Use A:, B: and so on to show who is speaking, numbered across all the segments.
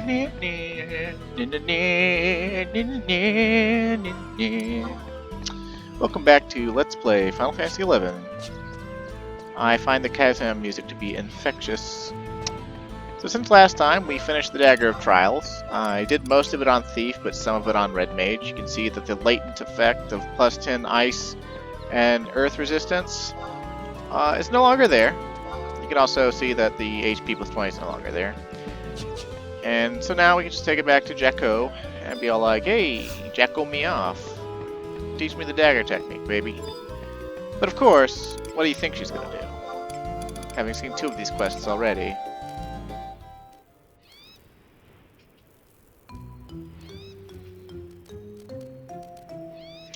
A: Welcome back to Let's Play Final Fantasy XI. I find the Kazam music to be infectious. So since last time, we finished the Dagger of Trials. I did most of it on Thief, but some of it on Red Mage. You can see that the latent effect of plus 10 ice and earth resistance is no longer there. You can also see that the HP plus 20 is no longer there. And so now we can just take it back to Jacko and be all like, hey, Jacko me off. Teach me the dagger technique, baby. But of course, what do you think she's gonna do? Having seen 2 of these quests already.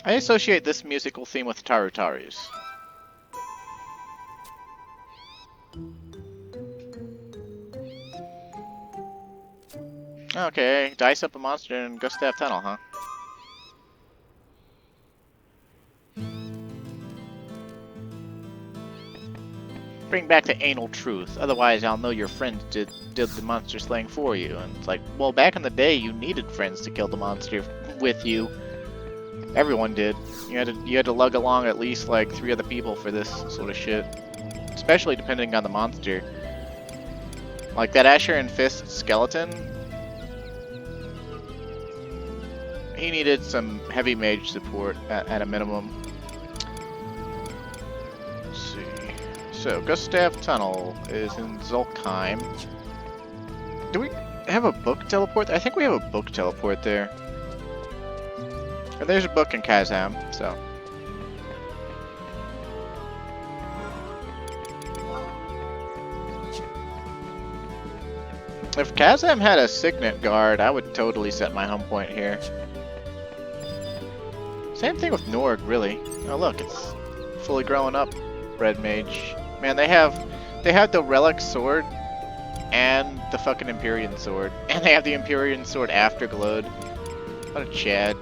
A: I associate this musical theme with Tarutaru's. Okay, dice up a monster in Gustav Tunnel, huh? Bring back the anal truth, otherwise I'll know your friends did the monster slaying for you. And it's like, well, back in the day you needed friends to kill the monster with you. Everyone did. You had to lug along at least like 3 other people for this sort of shit. Especially depending on the monster. Like that Asher and Fist skeleton, he needed some heavy mage support at a minimum. Let's see. So, Gustav Tunnel is in Zulkheim. Do we have a book teleport? I think we have a book teleport there. And there's a book in Kazam, so. If Kazam had a signet guard, I would totally set my home point here. Same thing with Norg, really. Oh look, it's fully growing up, Red Mage. Man, they have the Relic Sword and the fucking Empyrean Sword. And they have the Empyrean Sword Afterglowed. What a Chad.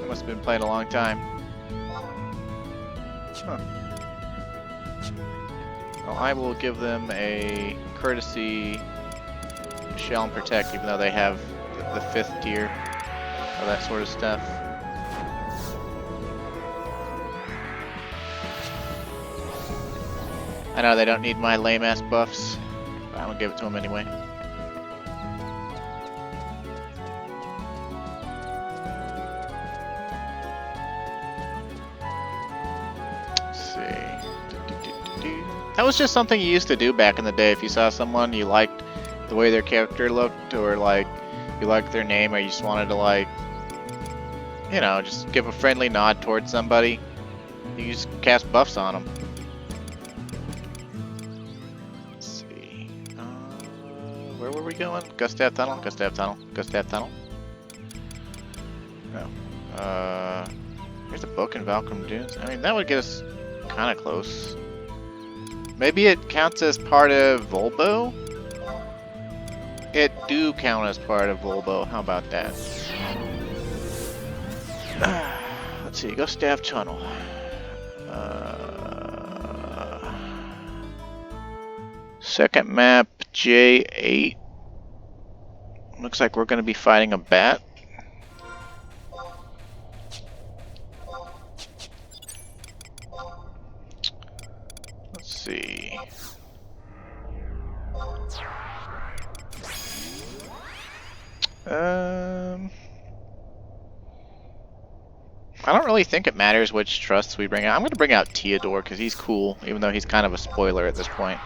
A: They must have been playing a long time. Huh. Well, I will give them a courtesy Shell and Protect, even though they have the 5th tier of that sort of stuff. I know they don't need my lame-ass buffs, but I'm gonna give it to them anyway. Let's see. That was just something you used to do back in the day. If you saw someone you liked the way their character looked, or like you liked their name, or you just wanted to, like, you know, just give a friendly nod towards somebody, you just cast buffs on them. Where were we going? Gustav Tunnel? Gustav Tunnel? Gustav Tunnel? No. Here's a book in Valkyrie Dunes. I mean, that would get us kind of close. Maybe it counts as part of Volbo? It do count as part of Volbo. How about that? Let's see. Gustav Tunnel. Second map, J8. Looks like we're going to be fighting a bat. Let's see. I don't really think it matters which trusts we bring out. I'm going to bring out Theodore because he's cool, even though he's kind of a spoiler at this point.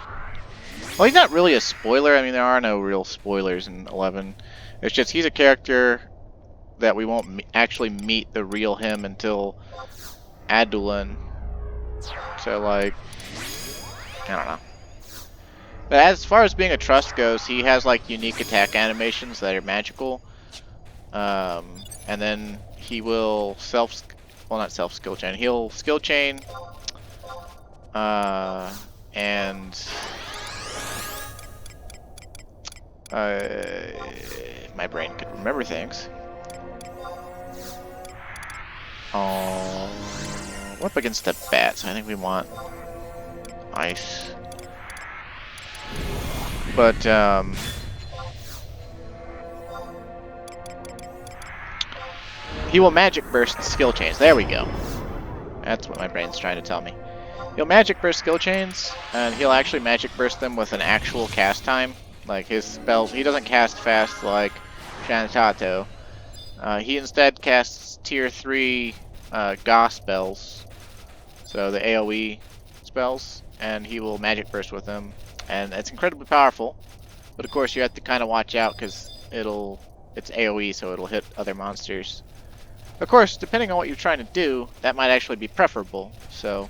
A: Well, he's not really a spoiler. I mean, there are no real spoilers in 11. It's just he's a character that we won't actually meet the real him until Adulan. So, like, I don't know. But as far as being a trust goes, he has, like, unique attack animations that are magical. And then he will not skill chain. He'll skill chain. And my brain could remember things. Oh, we're up against the bat, so I think we want ice. But he will magic burst skill chains. There we go. That's what my brain's trying to tell me. He'll magic burst skill chains, and he'll actually magic burst them with an actual cast time. Like his spell, he doesn't cast fast like Shantato. He instead casts tier 3 Ga spells, so the AoE spells, and he will magic burst with them, and it's incredibly powerful. But of course, you have to kind of watch out because it's AoE, so it'll hit other monsters. Of course, depending on what you're trying to do, that might actually be preferable. So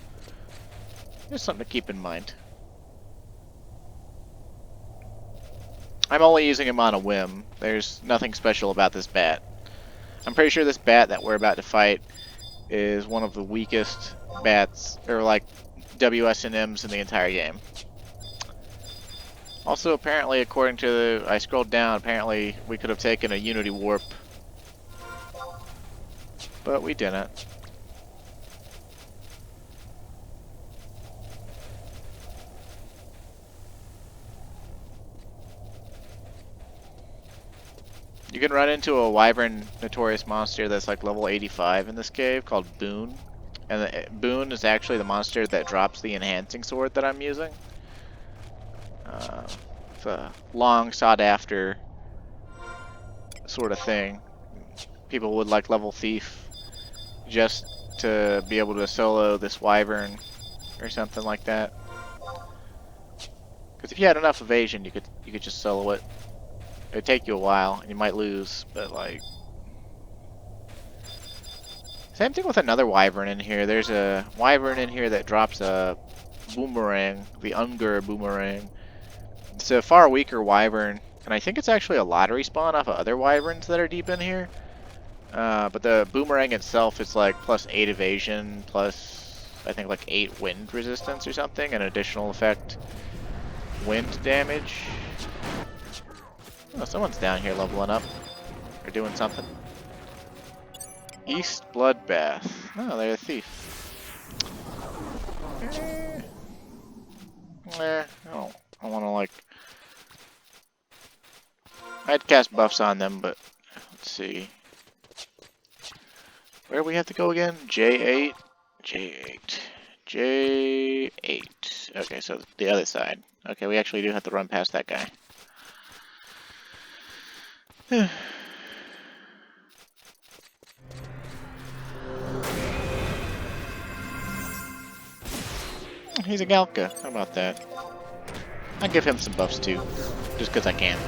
A: just something to keep in mind. I'm only using him on a whim. There's nothing special about this bat. I'm pretty sure this bat that we're about to fight is one of the weakest bats, or like WSNMs in the entire game. Also, apparently, according to I scrolled down, apparently we could have taken a Unity Warp, but we didn't. You can run into a Wyvern Notorious monster that's like level 85 in this cave called Boon. And Boon is actually the monster that drops the enhancing sword that I'm using. It's a long sought after sort of thing. People would like level Thief just to be able to solo this Wyvern or something like that. Because if you had enough evasion, you could just solo it. It'd take you a while, and you might lose, but like... Same thing with another Wyvern in here. There's a Wyvern in here that drops a boomerang, the Unger boomerang. It's a far weaker Wyvern, and I think it's actually a lottery spawn off of other Wyverns that are deep in here. But the boomerang itself is like plus 8 evasion, plus I think like 8 wind resistance or something, an additional effect wind damage. Oh, someone's down here leveling up. Or doing something. East Bloodbath. Oh, they're a thief. I don't want to like... I'd cast buffs on them, but let's see. Where do we have to go again? J8? J8. J8. Okay, so the other side. Okay, we actually do have to run past that guy. He's a Galka. How about that? I'll give him some buffs too, just because I can.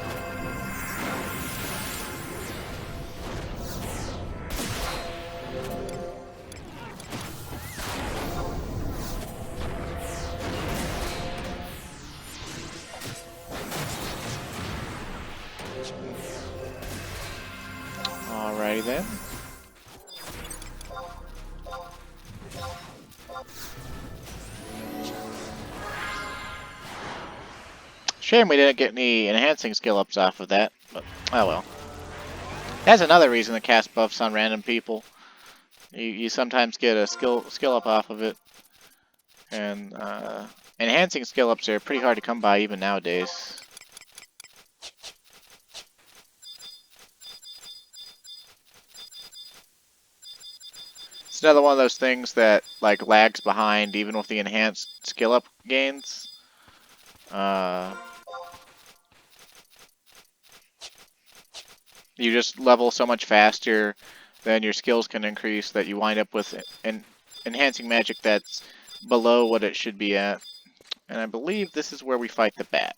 A: Alrighty then. Shame we didn't get any enhancing skill ups off of that, but oh well. That's another reason to cast buffs on random people. You sometimes get a skill up off of it, and enhancing skill ups are pretty hard to come by even nowadays. It's another one of those things that like lags behind even with the enhanced skill up gains. You just level so much faster, then your skills can increase that you wind up with an enhancing magic that's below what it should be at. And I believe this is where we fight the bat.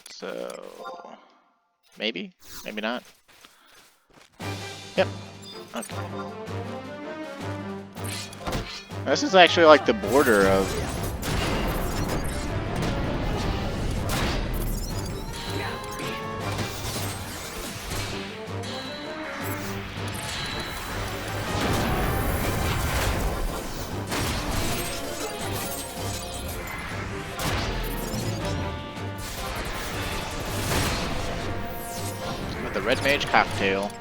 A: So maybe? Maybe not. Yep. Okay. This is actually like the border of... with the Red Mage Cocktail.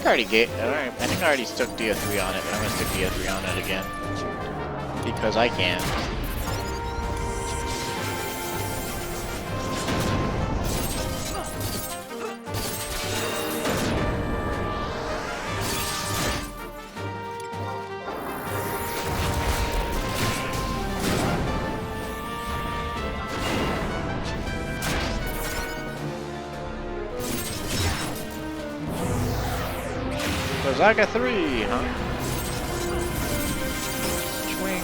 A: I think I already stuck DO3 on it, but I'm gonna stick DO3 on it again. Because I can. Zaga 3, huh? Swing.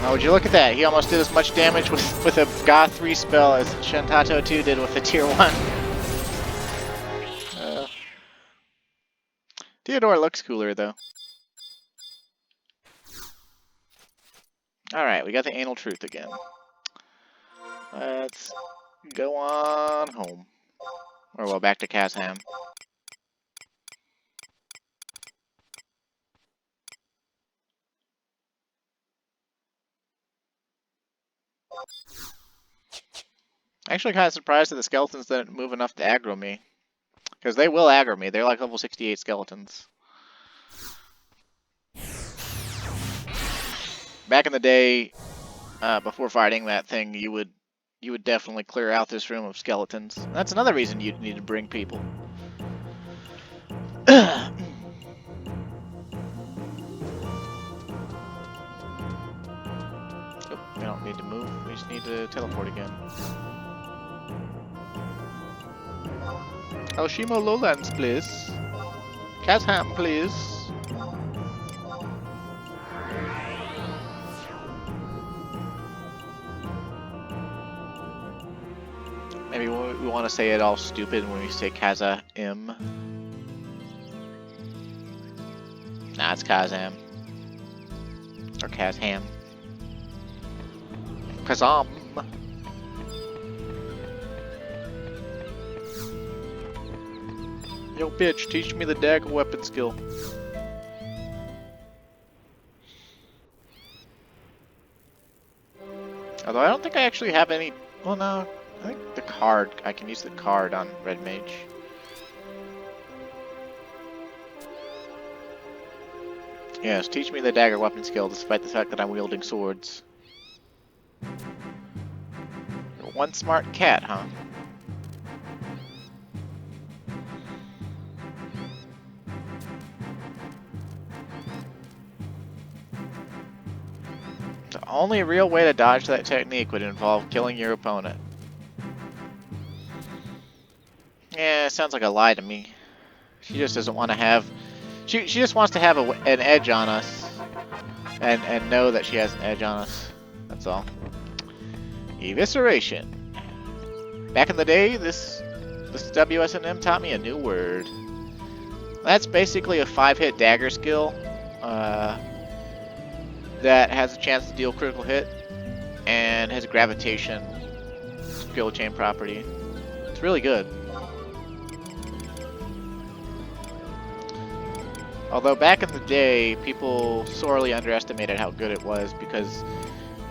A: Oh, would you look at that? He almost did as much damage with a Ga 3 spell as Shantato 2 did with a Tier 1. Theodore looks cooler, though. Alright, we got the Anal Truth again. Let's go on home. Or, well, back to Kazham. Actually kind of surprised that the skeletons didn't move enough to aggro me. Because they will aggro me. They're like level 68 skeletons. Back in the day, before fighting that thing, you would definitely clear out this room of skeletons. That's another reason you'd need to bring people. Oh, we don't need to move. We just need to teleport again. Alshimo Lowlands, please. Kazham, please. Maybe we want to say it all stupid when we say Kaza-im. Nah, it's Kazham. Or Kazham. Kazam. Yo, bitch, teach me the dagger weapon skill. Although I don't think I actually have any... Well, no. I think the card... I can use the card on Red Mage. Yes, teach me the dagger weapon skill despite the fact that I'm wielding swords. You're one smart cat, huh? The only real way to dodge that technique would involve killing your opponent. Yeah, sounds like a lie to me. She just doesn't want to have... She just wants to have an edge on us. And know that she has an edge on us. That's all. Evisceration. Back in the day, this WSNM taught me a new word. That's basically a 5-hit dagger skill. That has a chance to deal critical hit. And has a gravitation skill chain property. It's really good. Although back in the day, people sorely underestimated how good it was because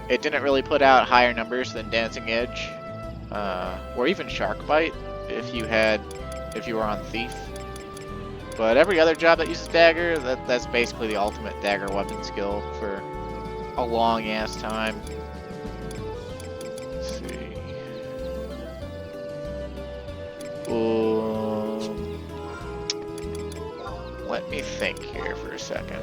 A: it didn't really put out higher numbers than Dancing Edge, or even Shark Bite if you were on Thief. But every other job that uses dagger, that's basically the ultimate dagger weapon skill for a long ass time. Let's see. Let me think here for a second.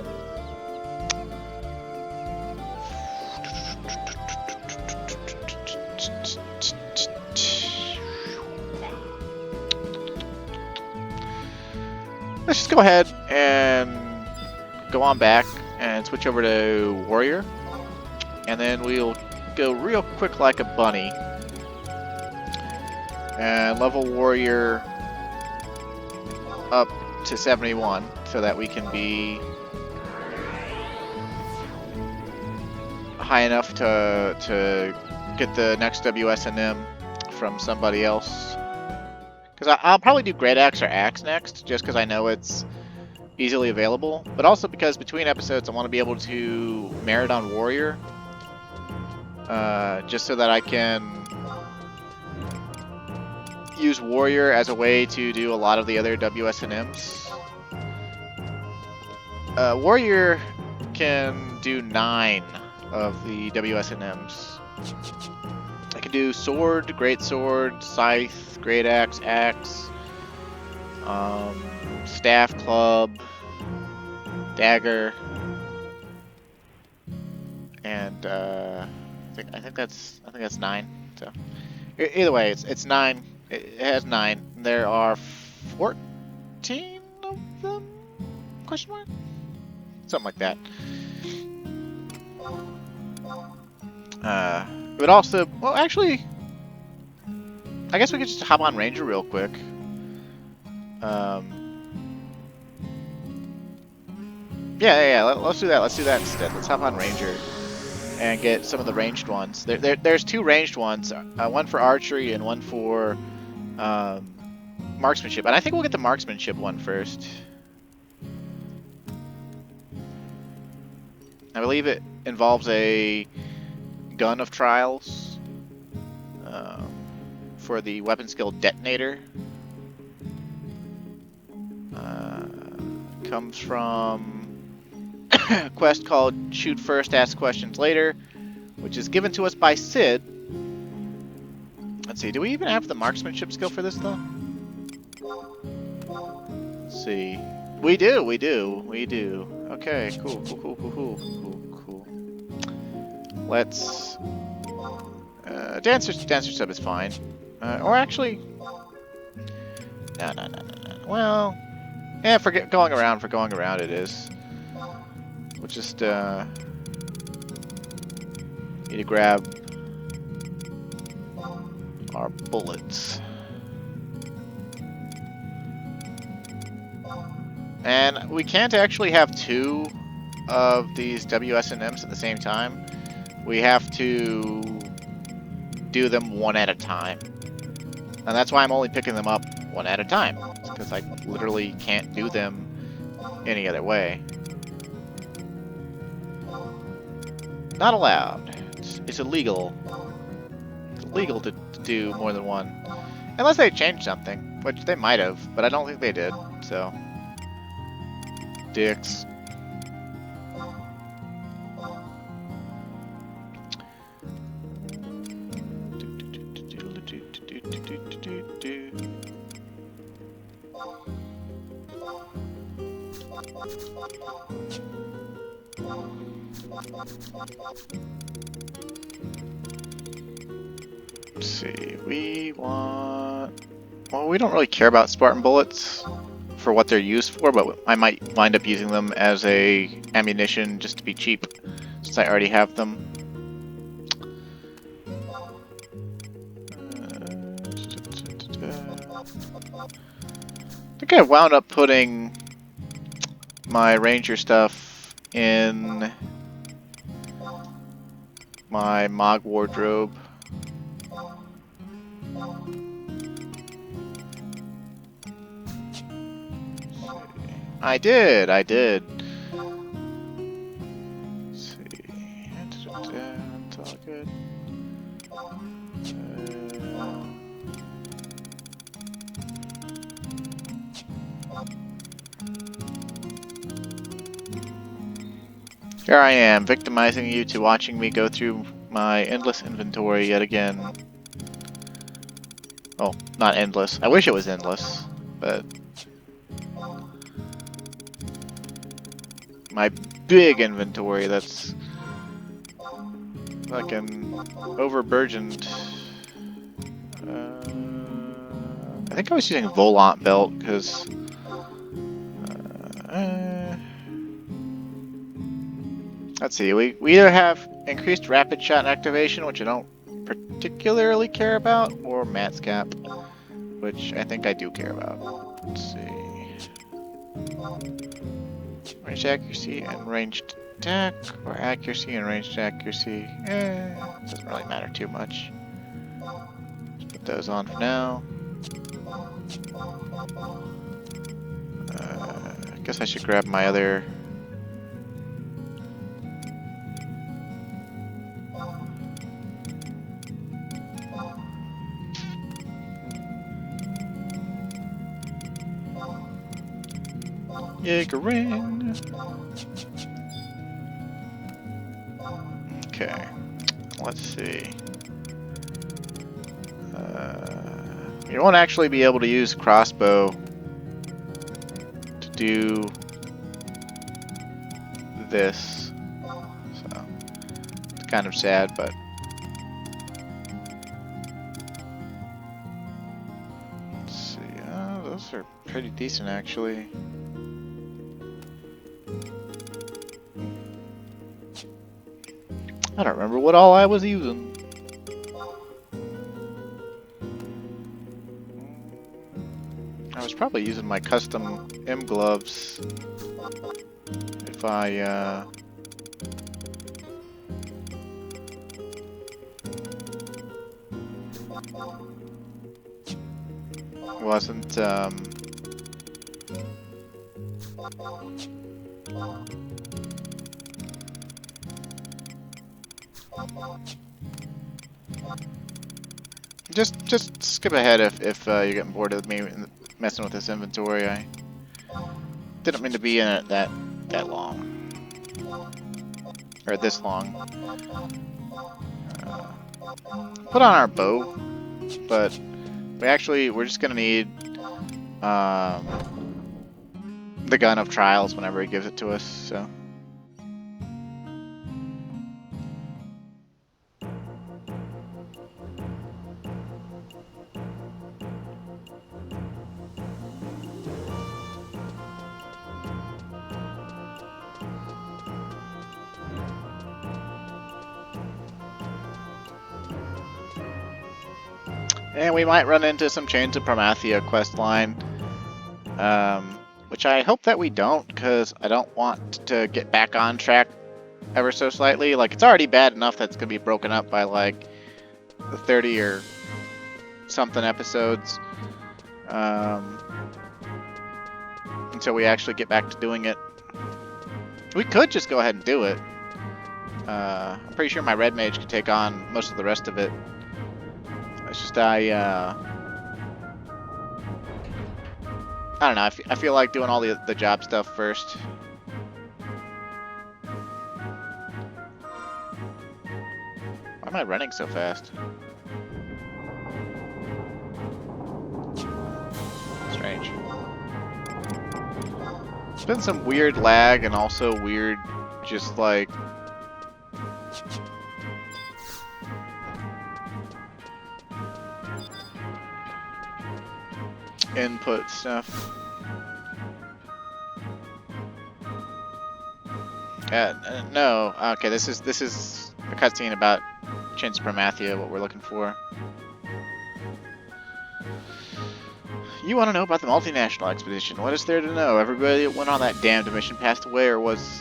A: Let's just go ahead and go on back and switch over to Warrior. And then we'll go real quick like a bunny. And level Warrior up to 71 so that we can be high enough to get the next WSNM from somebody else. Because I'll probably do Great Axe or Axe next, just because I know it's easily available. But also because between episodes I want to be able to merit on Warrior. Just so that I can use Warrior as a way to do a lot of the other WSNMs. Warrior can do 9 of the WSNMs. I can do Sword, Great Sword, Scythe, Great Axe, Axe, Staff Club, Dagger, and I think that's 9. So either way, it's 9. It has 9. There are 14 of them? Question mark? Something like that. It would also, well, actually, I guess we could just hop on Ranger real quick. Yeah. Let's do that. Let's do that instead. Let's hop on Ranger and get some of the ranged ones. There's 2 ranged ones, one for archery and one for marksmanship. And I think we'll get the marksmanship one first. I believe it involves a gun of trials for the weapon skill detonator. Comes from a quest called Shoot First, Ask Questions Later, which is given to us by Sid. Let's see, do we even have the marksmanship skill for this though? Let's see. We do. Okay, cool. Let's Dancer sub is fine. Or actually, no. Well, yeah, for going around it is. We'll just need to grab our bullets. And we can't actually have 2 of these WSNMs at the same time. We have to do them one at a time. And that's why I'm only picking them up one at a time. Because I literally can't do them any other way. Not allowed. It's illegal. It's illegal to do more than one. Unless they changed something, which they might have, but I don't think they did, so. Dicks. Let's see, we want... Well, we don't really care about Spartan bullets for what they're used for, but I might wind up using them as a ammunition just to be cheap, since I already have them. I think I wound up putting my Ranger stuff in my Mog wardrobe. I did. Let's see. It's all good. Here I am, victimizing you to watching me go through my endless inventory yet again. Oh, not endless. I wish it was endless, but... my big inventory that's fucking overburdened. I think I was using Volant belt because let's see, we either have increased rapid shot activation, which I don't particularly care about, or Mat's cap, which I think I do care about. Let's see. Ranged accuracy and ranged attack, or accuracy and ranged accuracy. Doesn't really matter too much. Let's put those on for now. I guess I should grab my other... Jägerin. Okay, let's see. You won't actually be able to use crossbow to do this, so it's kind of sad, but let's see. Those are pretty decent, actually. I don't remember what all I was using. I was probably using my custom M gloves if I wasn't just skip ahead if you're getting bored of me messing with this inventory. I didn't mean to be in it that long, or this long. Put on our bow, but we're just gonna need the gun of trials whenever he gives it to us. So. And we might run into some Chains of Promathia questline, which I hope that we don't, because I don't want to get back on track ever so slightly. Like, it's already bad enough that it's going to be broken up by, like, the 30 or something episodes, until we actually get back to doing it. We could just go ahead and do it. I'm pretty sure my red mage could take on most of the rest of it. It's just I don't know. I feel like doing all the job stuff first. Why am I running so fast? Strange. There's been some weird lag and also weird, just like input stuff. No. Okay, this is a cutscene about Chains of Promathia, what we're looking for. You want to know about the multinational expedition? What is there to know? Everybody that went on that damned mission passed away or was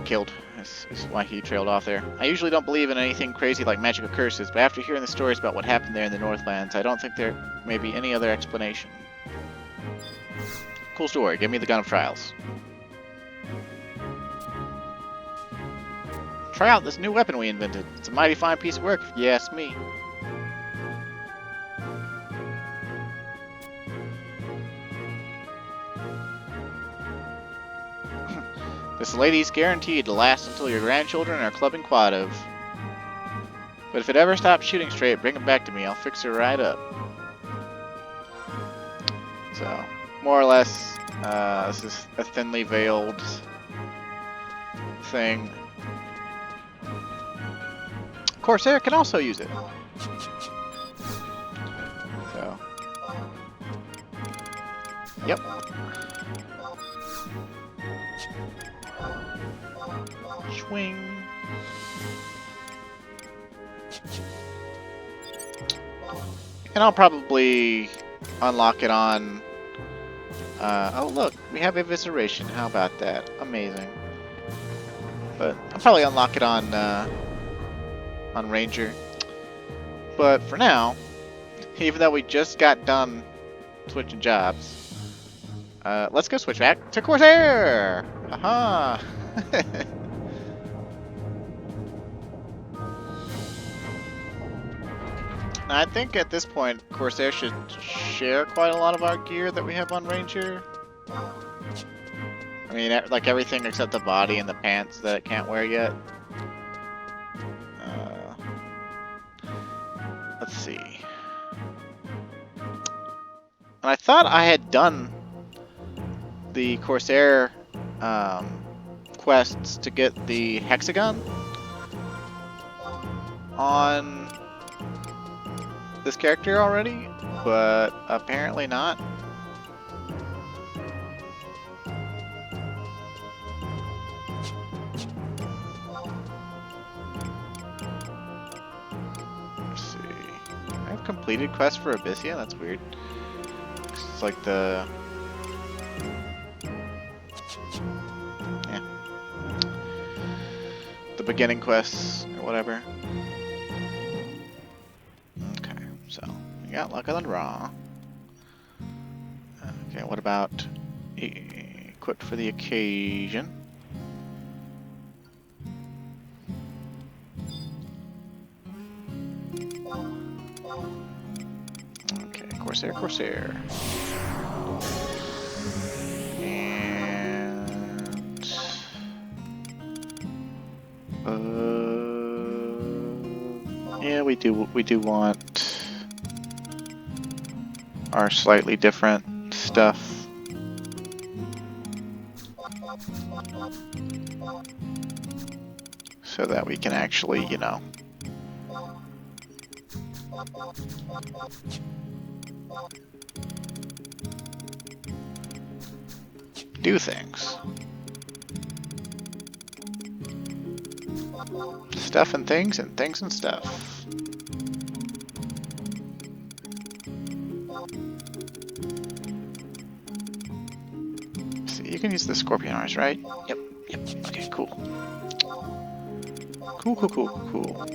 A: killed. This is why he trailed off there. I usually don't believe in anything crazy like magical curses, but after hearing the stories about what happened there in the Northlands, I don't think there may be any other explanation. Cool story. Give me the gun of trials. Try out this new weapon we invented. It's a mighty fine piece of work, if you ask me. This lady's guaranteed to last until your grandchildren are clubbing quad-ov. But if it ever stops shooting straight, bring it back to me. I'll fix her right up. So, more or less, this is a thinly veiled thing. Corsair can also use it. So, yep. Swing. And I'll probably unlock it on... oh look, we have Evisceration. How about that? Amazing. But I'll probably unlock it on Ranger. But for now, even though we just got done switching jobs, let's go switch back to Corsair! Aha! Now, I think at this point, Corsair should share quite a lot of our gear that we have on Ranger. mean, like everything except the body and the pants that it can't wear yet. Let's see. And I thought I had done the Corsair quests to get the hexagon on this character already, but apparently not. Let's see. I have completed quest for Abyssia? That's weird. It's like the... yeah. The beginning quests, or whatever. Okay, so we got Luck of the Draw. Okay, what about equipped for the occasion? Okay, Corsair. And yeah, we do want our slightly different stuff. So that we can actually, you know, do things. Stuff and things and things and stuff. See, you can use the scorpion eyes, right? Yep. Okay, cool. Cool.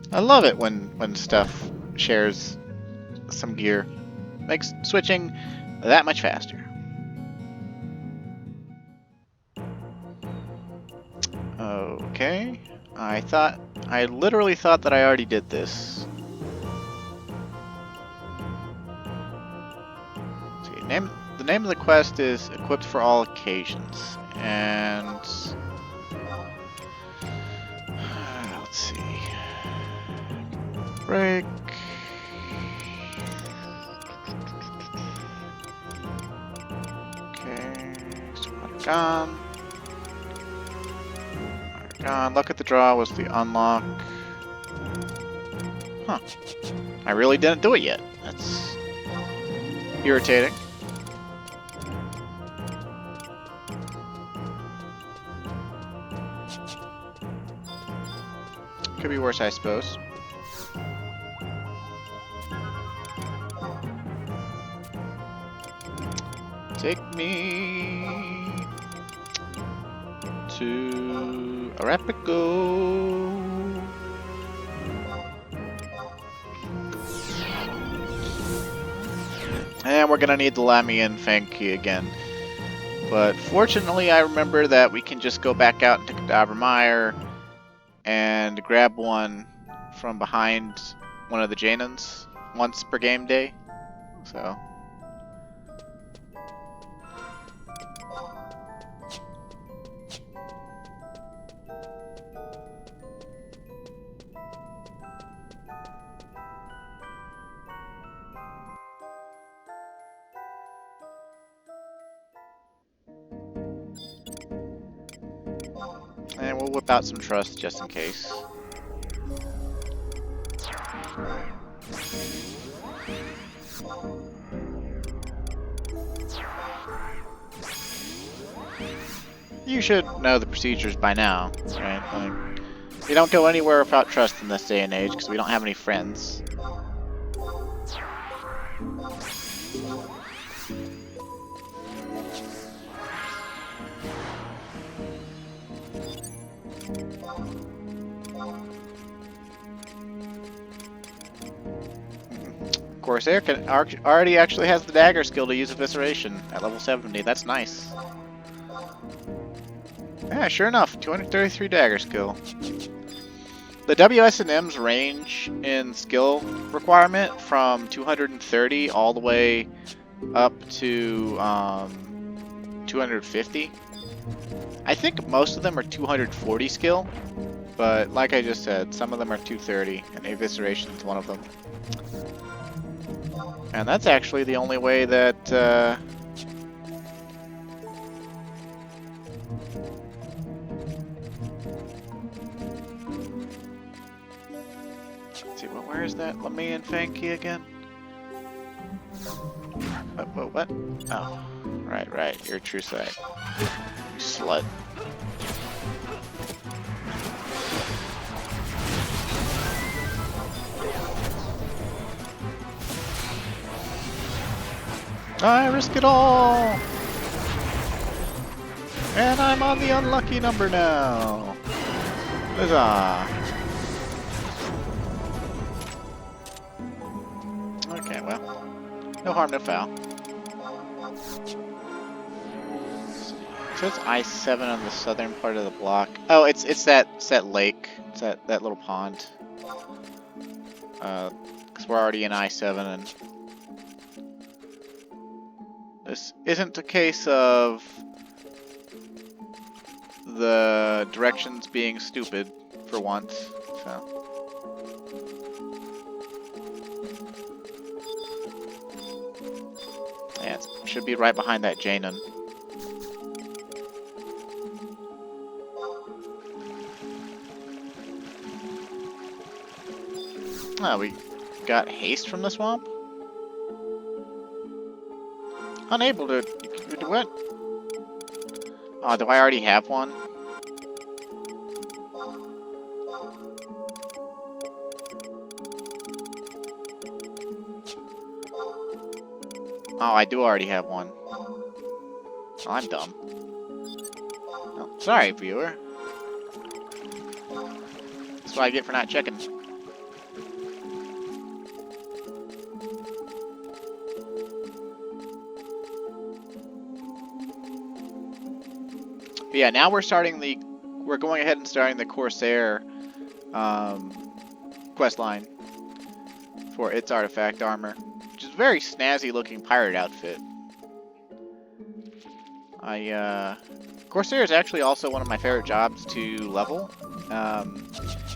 A: I love it when stuff shares some gear. Makes switching that much faster. Okay. I literally thought that I already did this. See, the name of the quest is Equipped for All Occasions. And let's see. Break. Okay, so gone. Luck at the Draw was the unlock. Huh. I really didn't do it yet. That's irritating. Could be worse, I suppose. Take me to Arapico. And we're gonna need the Lamian Fanki again. But fortunately, I remember that we can just go back out into Cadavermire and grab one from behind one of the Janins once per game day. So. And we'll whip out some trust just in case. You should know the procedures by now, right? Like, we don't go anywhere without trust in this day and age because we don't have any friends. Corsair already actually has the dagger skill to use Evisceration at level 70. That's nice. Yeah, sure enough, 233 dagger skill. The WSNM's range in skill requirement from 230 all the way up to 250. I think most of them are 240 skill, but like I just said, some of them are 230, and Evisceration is one of them. And that's actually the only way that let's see, where is that Lemay and Fanky again? What? Oh, right, you're true sight. You slut. I risk it all! And I'm on the unlucky number now! Huzzah! Okay, well, no harm, no foul. So it's I-7 on the southern part of the block. Oh, it's that lake. It's that little pond. Because we're already in I-7, and this isn't a case of the directions being stupid for once, so. Yeah, it should be right behind that Janan. Oh, we got haste from the swamp? Unable to... what? Oh, do I already have one? Oh, I do already have one. Oh, I'm dumb. Oh, sorry, viewer. That's what I get for not checking. But yeah, now we're going ahead and starting the Corsair questline for its artifact armor, which is a very snazzy looking pirate outfit. Corsair is actually also one of my favorite jobs to level.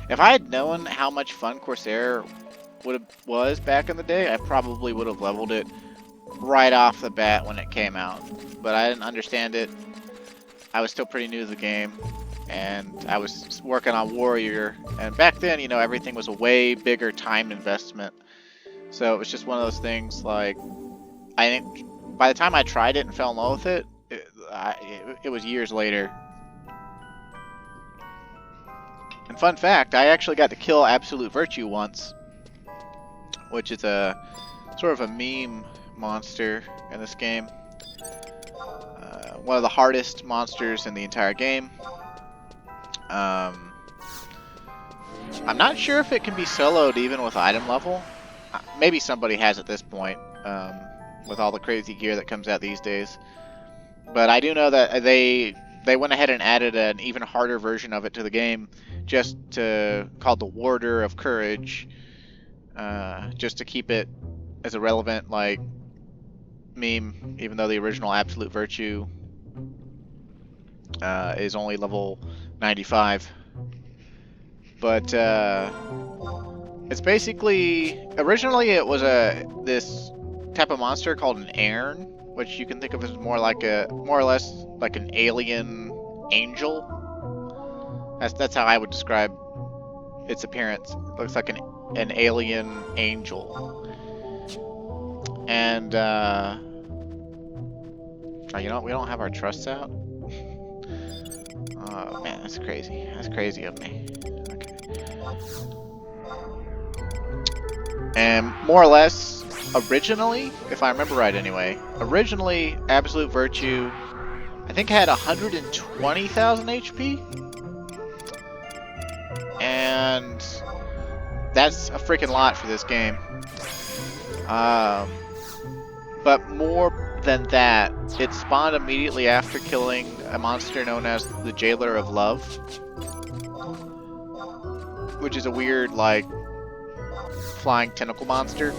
A: If I had known how much fun Corsair was back in the day, I probably would have leveled it right off the bat when it came out. But I didn't understand it. I was still pretty new to the game, and I was working on Warrior, and back then, you know, everything was a way bigger time investment. So it was just one of those things, like, I think by the time I tried it and fell in love with it, it was years later. And fun fact, I actually got to kill Absolute Virtue once, which is a sort of a meme monster in this game. One of the hardest monsters in the entire game. I'm not sure if it can be soloed even with item level. Maybe somebody has at this point, with all the crazy gear that comes out these days. But I do know that they went ahead and added an even harder version of it to the game, just called the Warder of Courage, just to keep it as a relevant like meme, even though the original Absolute Virtue is only level 95. But it's basically, originally it was this type of monster called an Airn, which you can think of as more or less like an alien angel. That's how I would describe its appearance. It looks like an alien angel. And you know what? We don't have our trusts out. Oh man, that's crazy. That's crazy of me. Okay. And more or less, originally, if I remember right anyway, originally Absolute Virtue, I think had 120,000 HP. And that's a freaking lot for this game. But more than that, it spawned immediately after killing a monster known as the Jailer of Love, which is a weird, like, flying tentacle monster.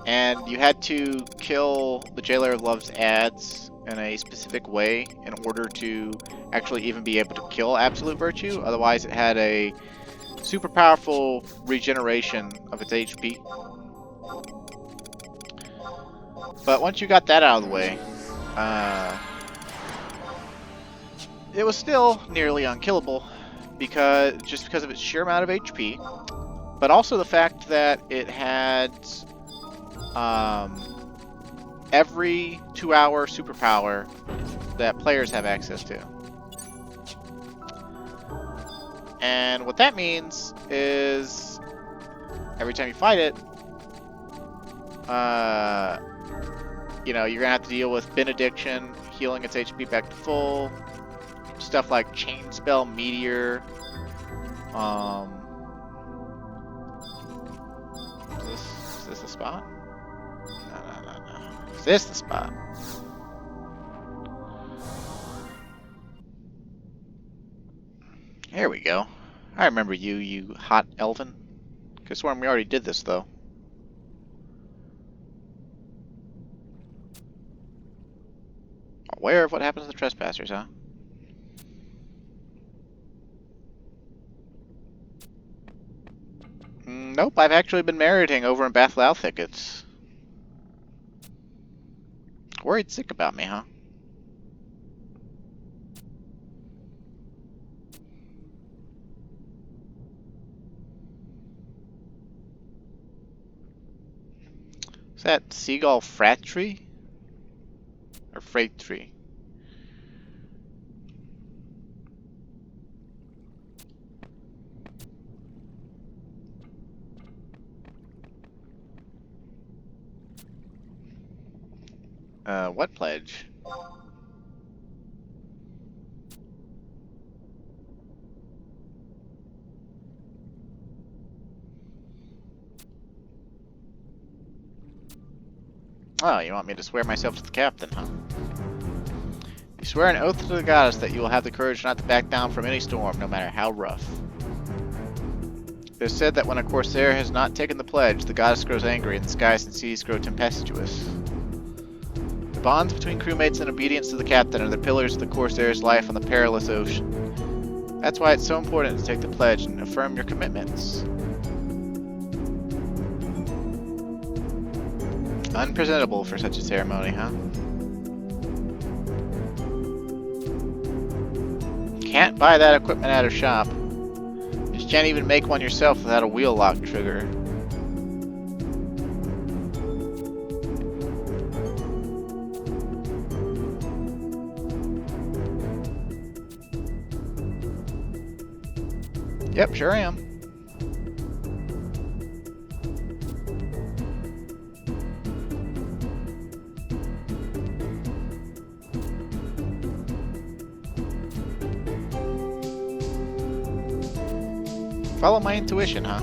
A: And you had to kill the Jailer of Love's ads in a specific way in order to actually even be able to kill Absolute Virtue. Otherwise, it had a super powerful regeneration of its HP. But once you got that out of the way, it was still nearly unkillable just because of its sheer amount of HP, but also the fact that it had every 2-hour superpower that players have access to. And what that means is every time you fight it, you know, you're gonna have to deal with Benediction, healing its HP back to full, stuff like Chain Spell Meteor. Is this the spot? No. Is this the spot? Here we go. I remember you, you hot elven. Could've sworn we already did this, though. Aware of what happens to the trespassers, huh? Nope, I've actually been meriting over in Bathlau Thickets. Worried sick about me, huh? Is that Seagull Phratrie? Or Phratrie? What pledge? Oh, you want me to swear myself to the captain, huh? You swear an oath to the goddess that you will have the courage not to back down from any storm, no matter how rough. It is said that when a Corsair has not taken the pledge, the goddess grows angry and the skies and seas grow tempestuous. The bonds between crewmates and obedience to the captain are the pillars of the Corsair's life on the perilous ocean. That's why it's so important to take the pledge and affirm your commitments. Unpresentable for such a ceremony, huh? Can't buy that equipment at a shop. You just can't even make one yourself without a wheel lock trigger. Yep, sure am. Follow my intuition, huh?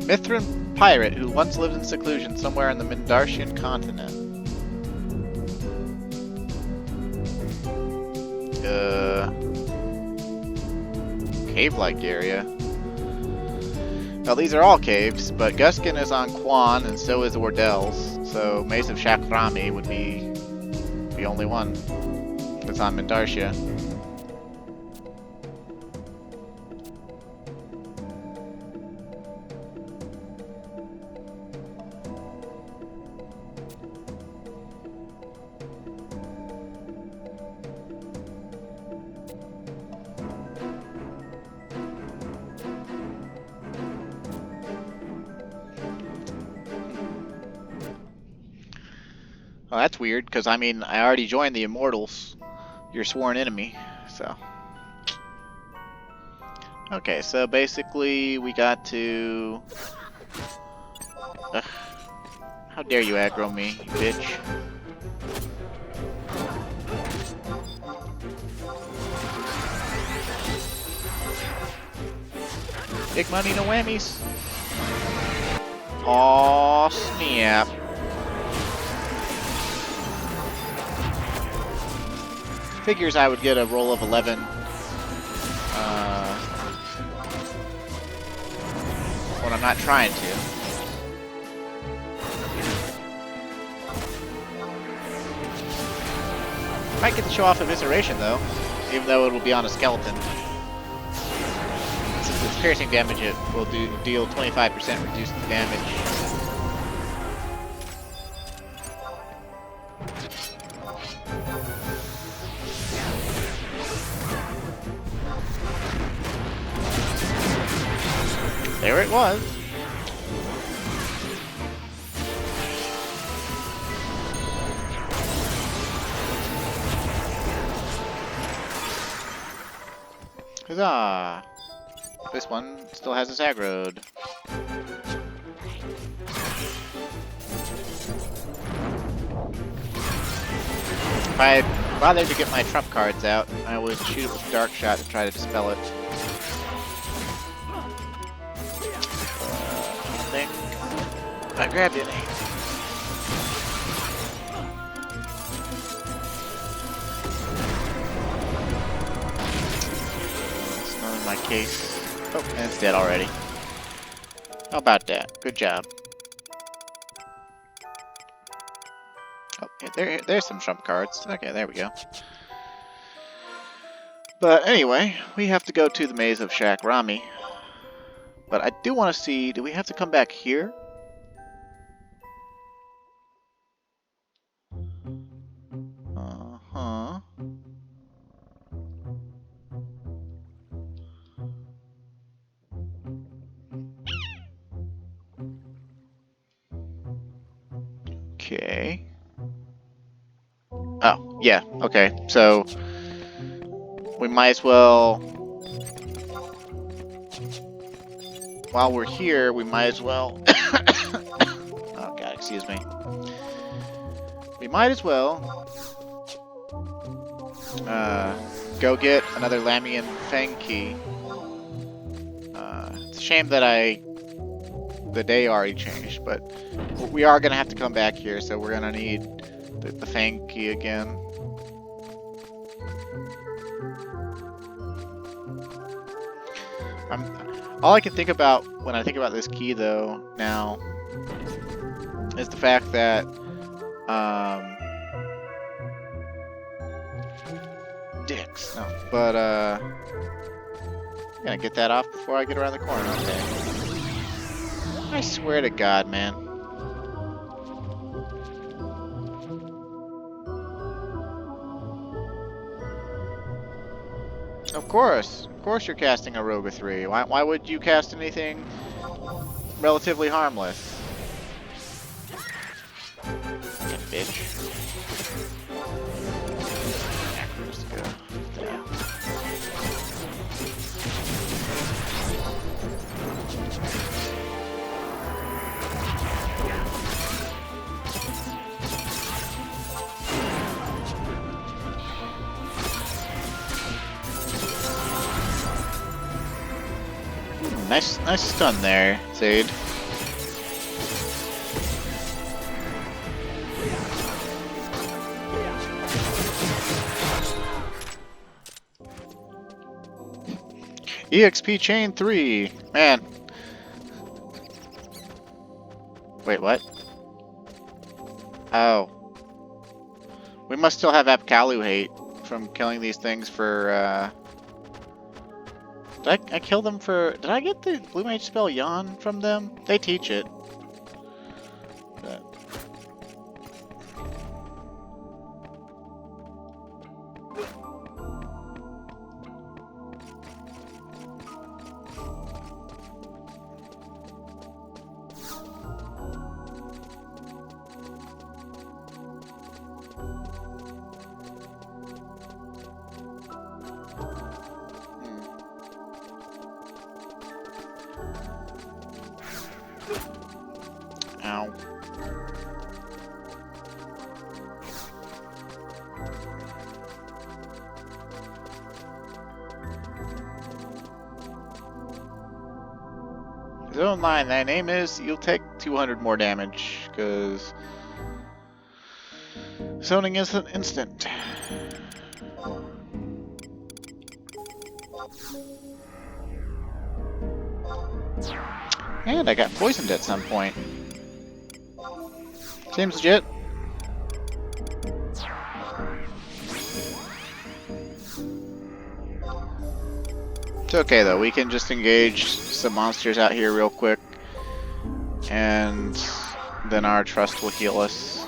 A: Mithran pirate who once lived in seclusion somewhere on the Mindarshian continent. Cave-like area. Well, these are all caves, but Guskin is on Quan and so is Ordell's, so Maze of Shakrami would be the only one that's on Mindarshia. Well, that's weird, because, I mean, I already joined the Immortals, your sworn enemy, so. Okay, so basically we got to Ugh. How dare you aggro me, you bitch. Big money, no whammies. Aw, snap. Figures I would get a roll of 11. When I'm not trying to. Might get to show off Evisceration though, even though it will be on a skeleton. Since it's piercing damage, it will deal 25% reduced damage. There it was. Huzzah! This one still has us aggroed. If I bothered to get my trump cards out, I would shoot it with Dark Shot to try to dispel it. I think I grabbed it. It's not in my case. Oh, and it's dead already. How about that? Good job. Oh, yeah, there's some trump cards. Okay, there we go. But anyway, we have to go to the Maze of Shakrami. But I do want to see, do we have to come back here? Uh-huh. Okay. Oh, yeah, okay. So, we might as well... While we're here, we might as well... Oh god, excuse me. We might as well... go get another Lamian Fang Key. It's a shame that the day already changed, but we are gonna have to come back here, so we're gonna need the Fang Key again. All I can think about when I think about this key, though, now, is the fact that, dicks, no, but, I'm gonna get that off before I get around the corner, okay. I swear to God, man. Of course you're casting a Rogue 3. Why would you cast anything relatively harmless? Fucking bitch. Let's go. Yeah. Nice stun there, Zaid. EXP chain 3, man. Wait, what? Oh, we must still have Apkalu hate from killing these things for. Did I kill them for... Did I get the Blue Mage spell Yawn from them? They teach it. But... Zone line, thy name is, you'll take 200 more damage, because zoning is an instant. And I got poisoned at some point. Seems legit. It's okay though, we can just engage some monsters out here real quick, and then our trust will heal us.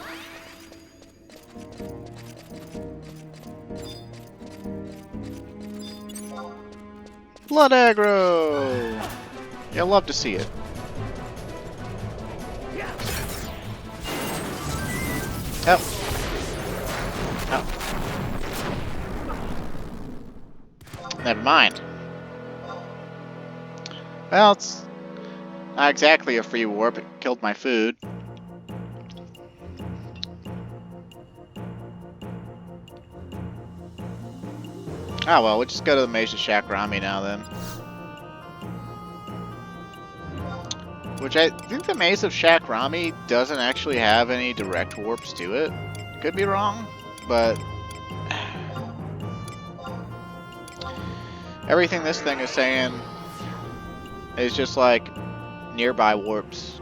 A: Blood aggro! You'll love to see it. Oh. Oh. Never mind. Well, it's not exactly a free warp. It killed my food. Ah, well, we'll just go to the Maze of Shakrami now, then. Which I think the Maze of Shakrami doesn't actually have any direct warps to it. Could be wrong, but everything this thing is saying is just like nearby warps.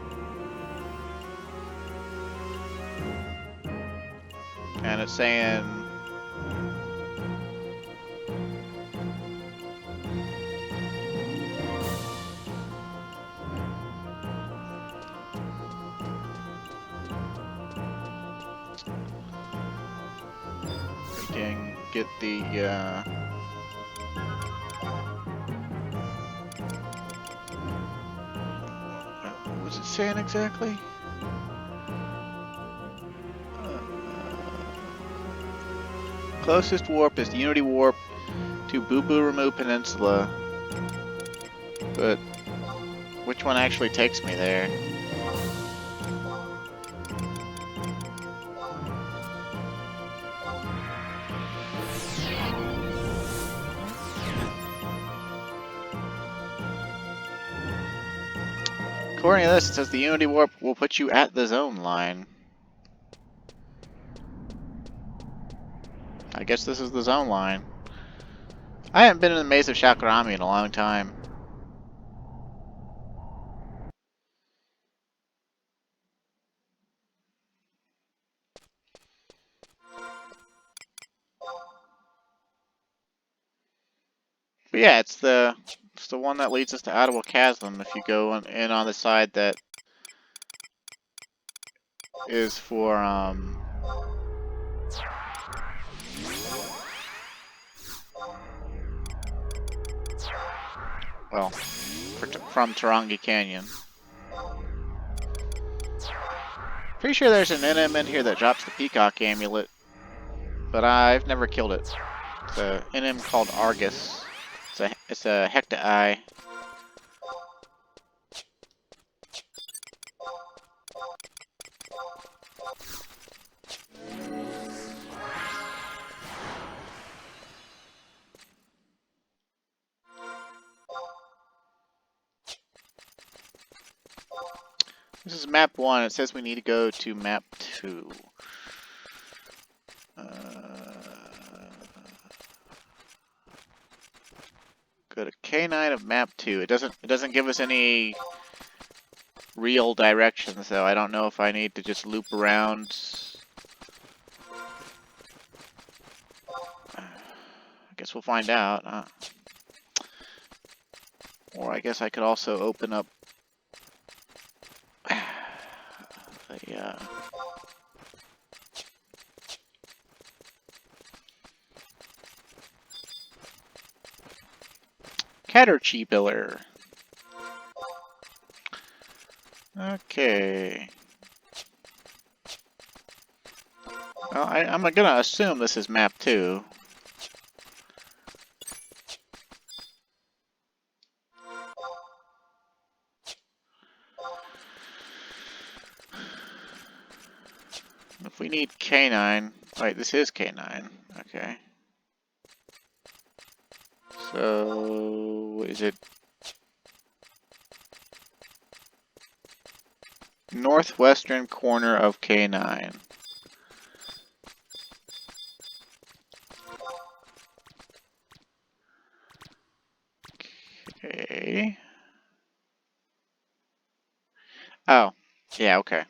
A: And it's saying we can get the what was it saying exactly? Closest warp is the Unity Warp to Boo Boo Ramu Peninsula. But which one actually takes me there? According to this, it says the Unity Warp will put you at the zone line. I guess this is the zone line. I haven't been in the Maze of Shakrami in a long time. But yeah, it's the one that leads us to Ottawa Chasm if you go in on the side that is for well, from Tarongi Canyon. Pretty sure there's an NM in here that drops the Peacock Amulet, but I've never killed it. It's a NM called Argus. It's a Hecta Eye. This is map 1. It says we need to go to map 2. Go to K9 of map 2. It doesn't give us any real directions, so I don't know if I need to just loop around. I guess we'll find out. Or I guess I could also open up the Caterpillar. Okay. Well, I'm gonna assume this is map 2. If we need K9, wait, this is K9. Okay. So is it northwestern corner of K9. Okay. Oh, yeah, okay.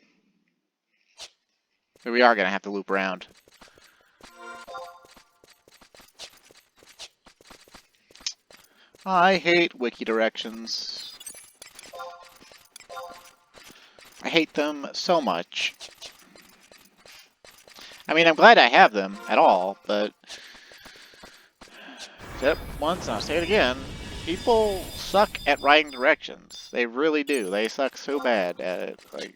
A: So we are gonna have to loop around. I hate wiki directions. I hate them so much. I mean, I'm glad I have them at all, but... Said it once and I'll say it again. People suck at writing directions. They really do. They suck so bad at it. Like,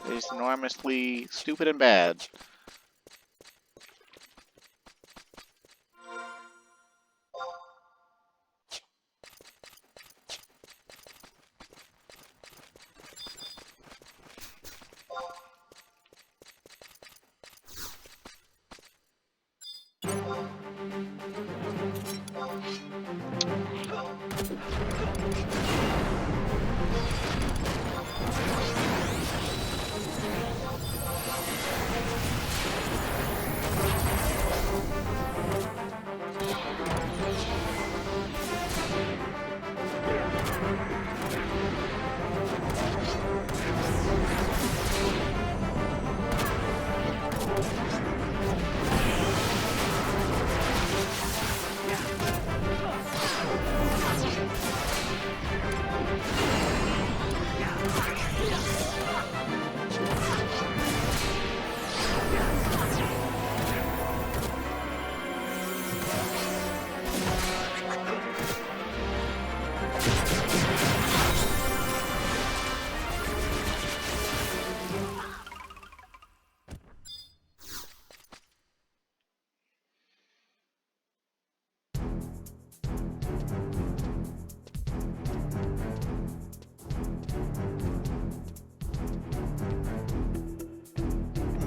A: they're just enormously stupid and bad.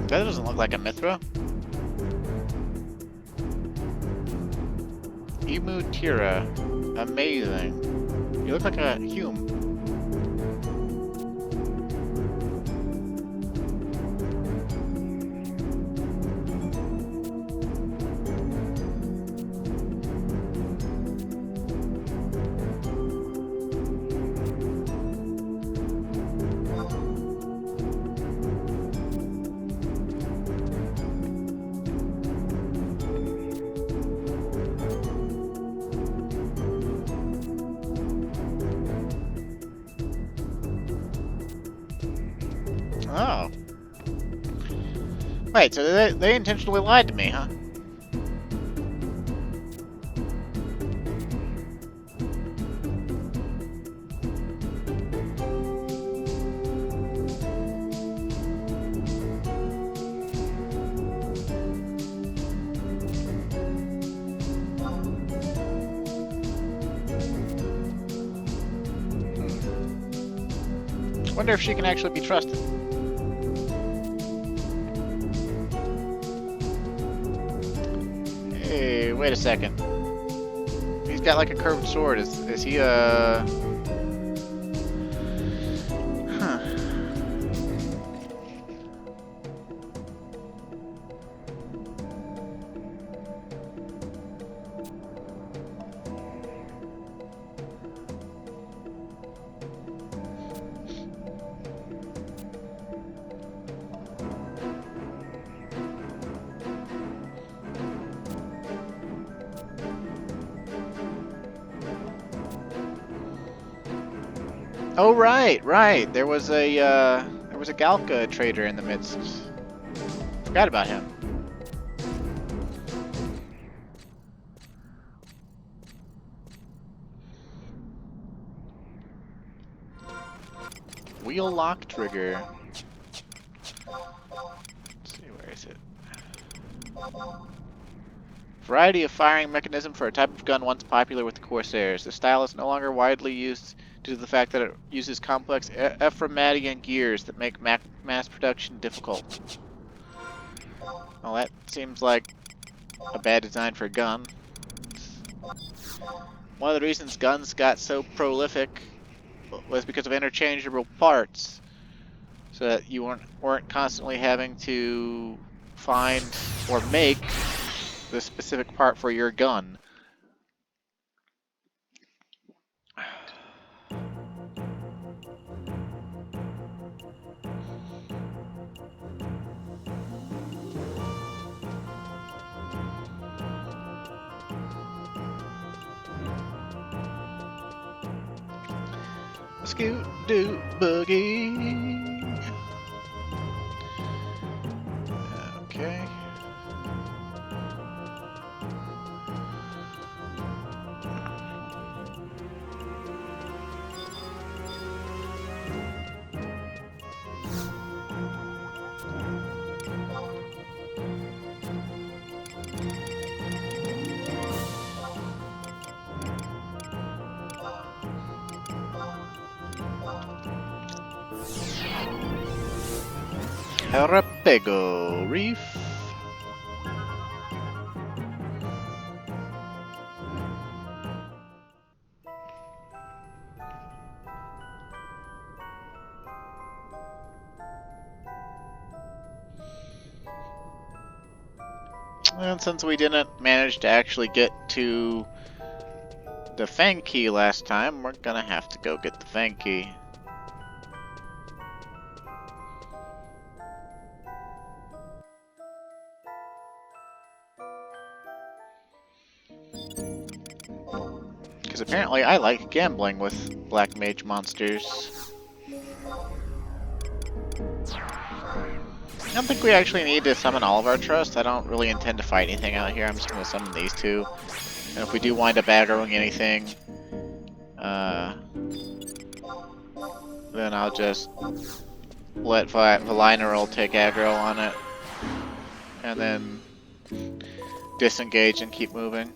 A: That doesn't look like a Mithra. Emu Tira. Amazing. You look like a Hume. Oh. Wait, so they intentionally lied to me, huh? Wonder if she can actually be trusted. Hey, wait a second. He's got like a curved sword. Is he Huh. Oh right. There was a Galka trader in the midst. Forgot about him. Wheel lock trigger. Let's see, where is it? Variety of firing mechanism for a type of gun once popular with the Corsairs. The style is no longer widely used due to the fact that it uses complex Ephraimadian gears that make mass production difficult. Well, that seems like a bad design for a gun. One of the reasons guns got so prolific was because of interchangeable parts. so that you weren't constantly having to find or make the specific part for your gun. Scoot doo boogie. Okay. Harapego Reef. And since we didn't manage to actually get to the Fang Key last time, we're gonna have to go get the Fang Key. Because apparently I like gambling with Black Mage monsters. I don't think we actually need to summon all of our trust. I don't really intend to fight anything out here. I'm just going to summon these two. And if we do wind up aggroing anything, then I'll just let Valineral take aggro on it. And then disengage and keep moving.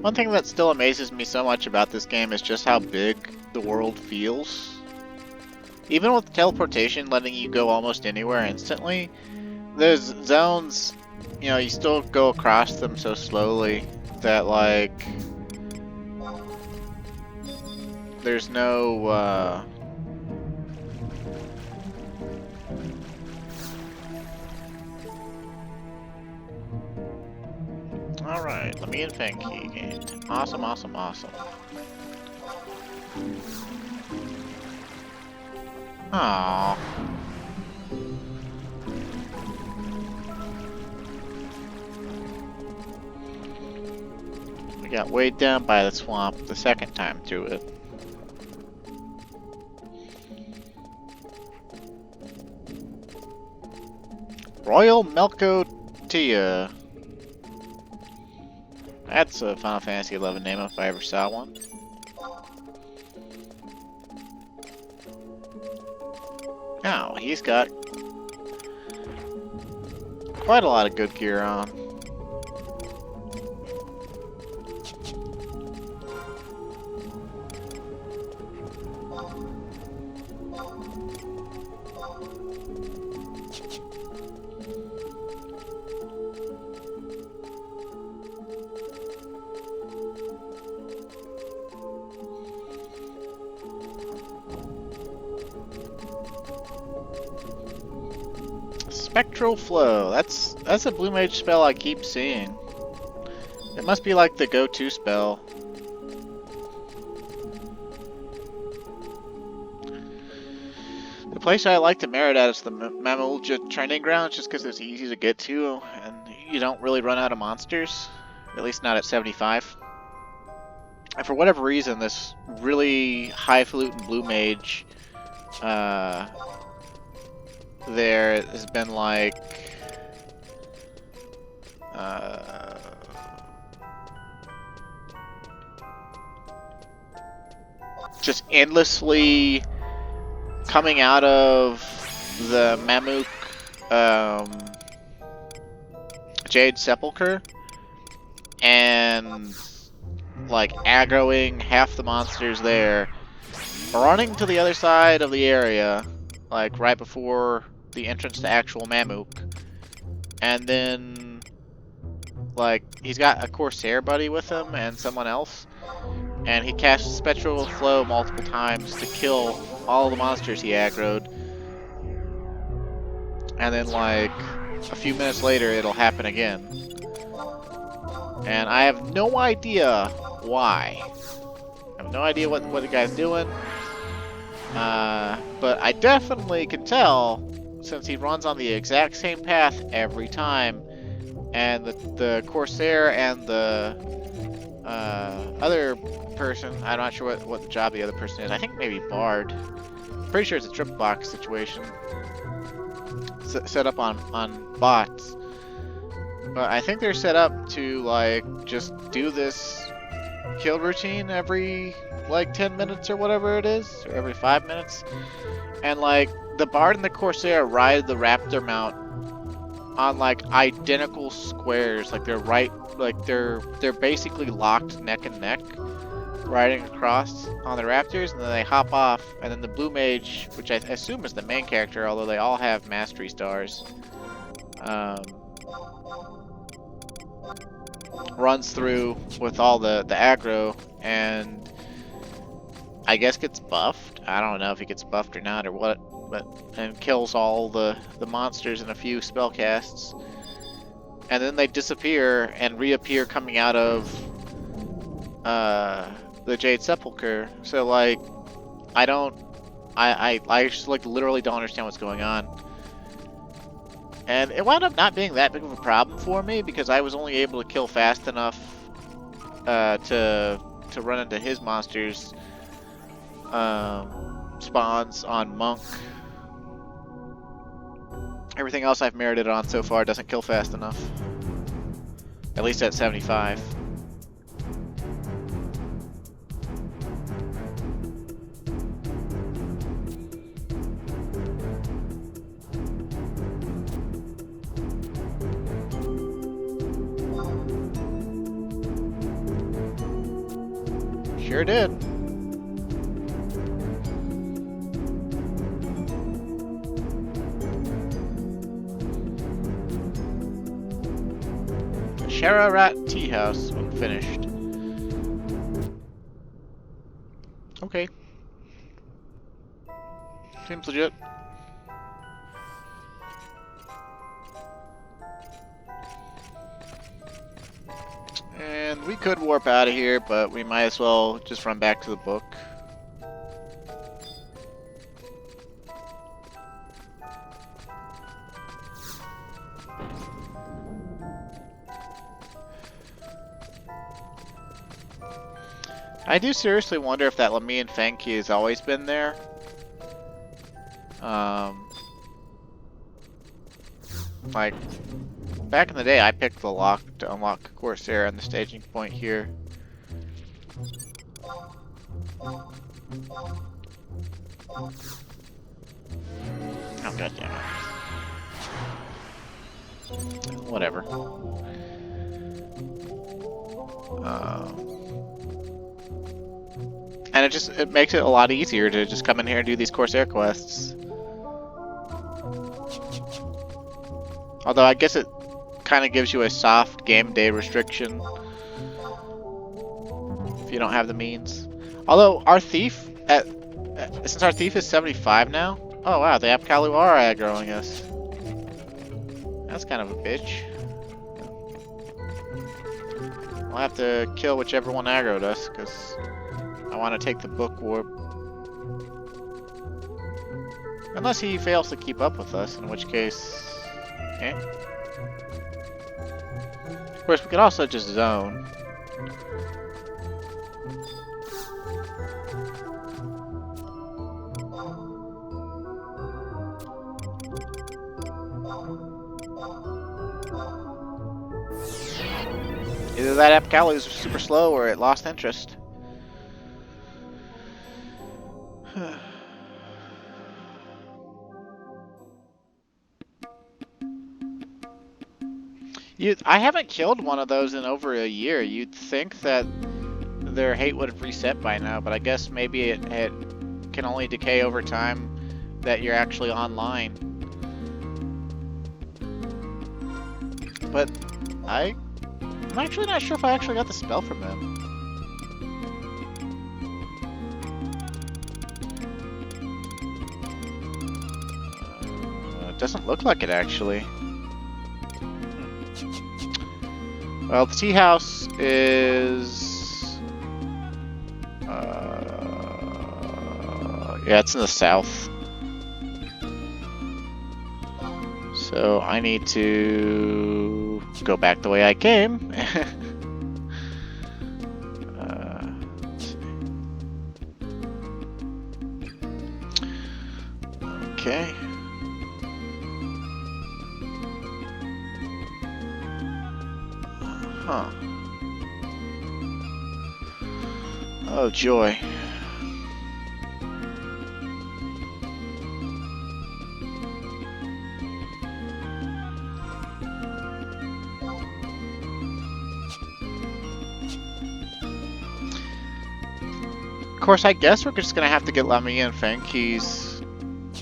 A: One thing that still amazes me so much about this game is just how big the world feels. Even with teleportation letting you go almost anywhere instantly, there's zones, you know, you still go across them so slowly that, like, there's no, Alright, let me in Fang Key gained. Awesome, awesome, awesome. Aww. We got weighed down by the swamp the second time through it. Royal Melkotia. That's a Final Fantasy XI name if I ever saw one. Now, he's got quite a lot of good gear on. Spectral Flow. That's a blue mage spell I keep seeing. It must be like the go-to spell. The place I like to merit at is the Mamulja training ground, just because it's easy to get to and you don't really run out of monsters. At least not at 75. And for whatever reason, this really highfalutin blue mage there has been like just endlessly coming out of the Mamuk Jade Sepulchre and like aggroing half the monsters there running to the other side of the area, like right before the entrance to actual Mammook, and then like he's got a Corsair buddy with him and someone else, and he casts Spectral Flow multiple times to kill all the monsters he aggroed, and then like a few minutes later it'll happen again. And I have no idea why. I have no idea what the guy's doing. But I definitely can tell, since he runs on the exact same path every time, and the Corsair and the other person, I'm not sure what the job the other person is. I think maybe Bard. Pretty sure it's a trip box situation. Set up on bots. But I think they're set up to, like, just do this kill routine every, like, 10 minutes or whatever it is, or every 5 minutes. And, like, the Bard and the Corsair ride the Raptor mount on, like, identical squares. Like, they're they're basically locked neck and neck, riding across on the Raptors, and then they hop off, and then the Blue Mage, which I assume is the main character, although they all have Mastery Stars, runs through with all the aggro, and I guess gets buffed. I don't know if he gets buffed or not or what, and kills all the monsters in a few spell casts, and then they disappear and reappear coming out of the Jade Sepulchre. So like, I just like literally don't understand what's going on. And it wound up not being that big of a problem for me because I was only able to kill fast enough to run into his monsters spawns on Monk. Everything else I've merited on so far doesn't kill fast enough. At least at 75. Sure did. Shararat Tea House unfinished. Okay. Seems legit. And we could warp out of here, but we might as well just run back to the book. I do seriously wonder if that Lamy and Fang key has always been there. Like, back in the day, I picked the lock to unlock Corsair and the staging point here. Oh, goddammit. Whatever. And it makes it a lot easier to just come in here and do these Corsair quests. Although I guess it kind of gives you a soft game day restriction if you don't have the means. Although our thief since our thief is 75 now. Oh wow, the Apkalu are aggroing us. That's kind of a bitch. We'll have to kill whichever one aggroed us because I want to take the book warp. Unless he fails to keep up with us, in which case, eh. Of course, we could also just zone. Either that Apkalu is super slow or it lost interest. I haven't killed one of those in over a year. You'd think that their hate would have reset by now, but I guess maybe it can only decay over time that you're actually online. But I'm actually not sure if I actually got the spell from them. It doesn't look like it, actually. Well, the tea house is... yeah, it's in the south. So I need to go back the way I came. Let's see. Okay. Huh. Oh, joy. Of course, I guess we're just gonna have to get Lemmy and Fang keys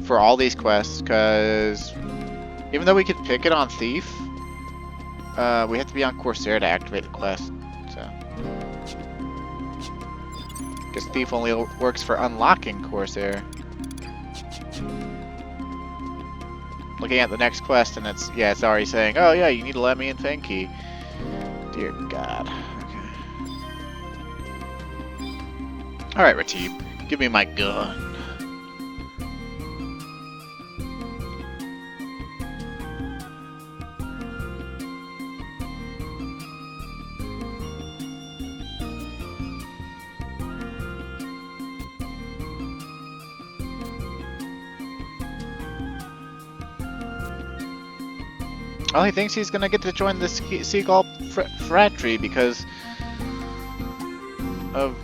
A: for all these quests, because even though we could pick it on Thief, we have to be on Corsair to activate the quest. So, because Thief only works for unlocking Corsair. Looking at the next quest, and it's already saying, oh yeah, you need a Lemmy and Fang key. Dear God. Alright, Ratib, give me my gun. Oh, he thinks he's gonna get to join the Seagull Phratrie because of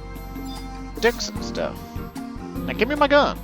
A: dicks and stuff. Now give me my gun.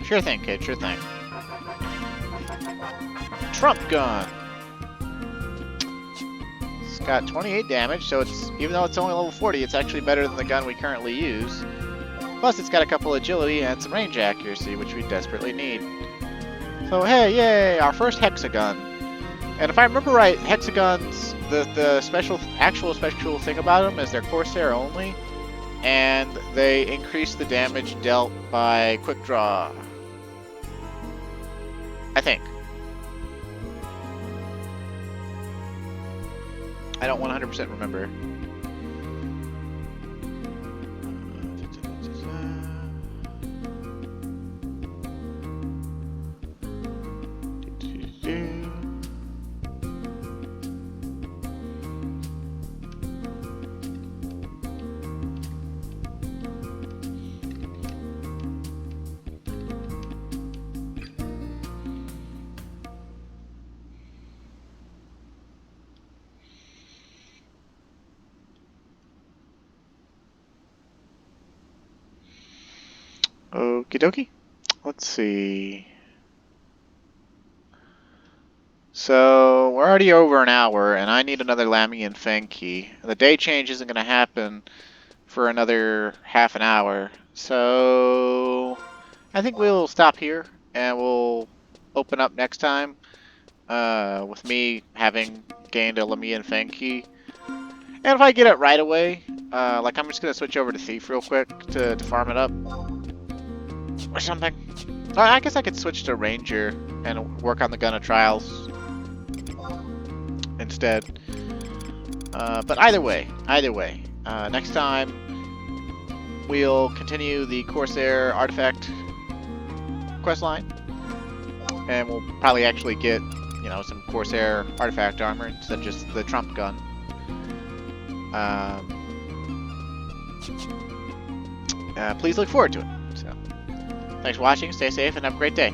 A: Sure thing, kid, sure thing. Trump gun! It's got 28 damage, so it's, even though it's only level 40, it's actually better than the gun we currently use. Plus, it's got a couple agility and some range accuracy, which we desperately need. So, hey, yay! Our first hexagon. And if I remember right, hexagons, the actual special thing about them is they're Corsair only, and they increase the damage dealt by quick draw. I think. I don't 100% remember. Okie dokie. Let's see. So, we're already over an hour, and I need another Lemmy and Fang key. The day change isn't going to happen for another half an hour. So, I think we'll stop here, and we'll open up next time with me having gained a Lemmy and Fang key. And if I get it right away, like I'm just going to switch over to Thief real quick to farm it up. Or something. I guess I could switch to Ranger and work on the Gun of Trials instead. But either way, next time we'll continue the Corsair Artifact questline, and we'll probably actually get, you know, some Corsair Artifact armor instead of just the Trump gun. Please look forward to it. So, Thanks for watching, stay safe, and have a great day.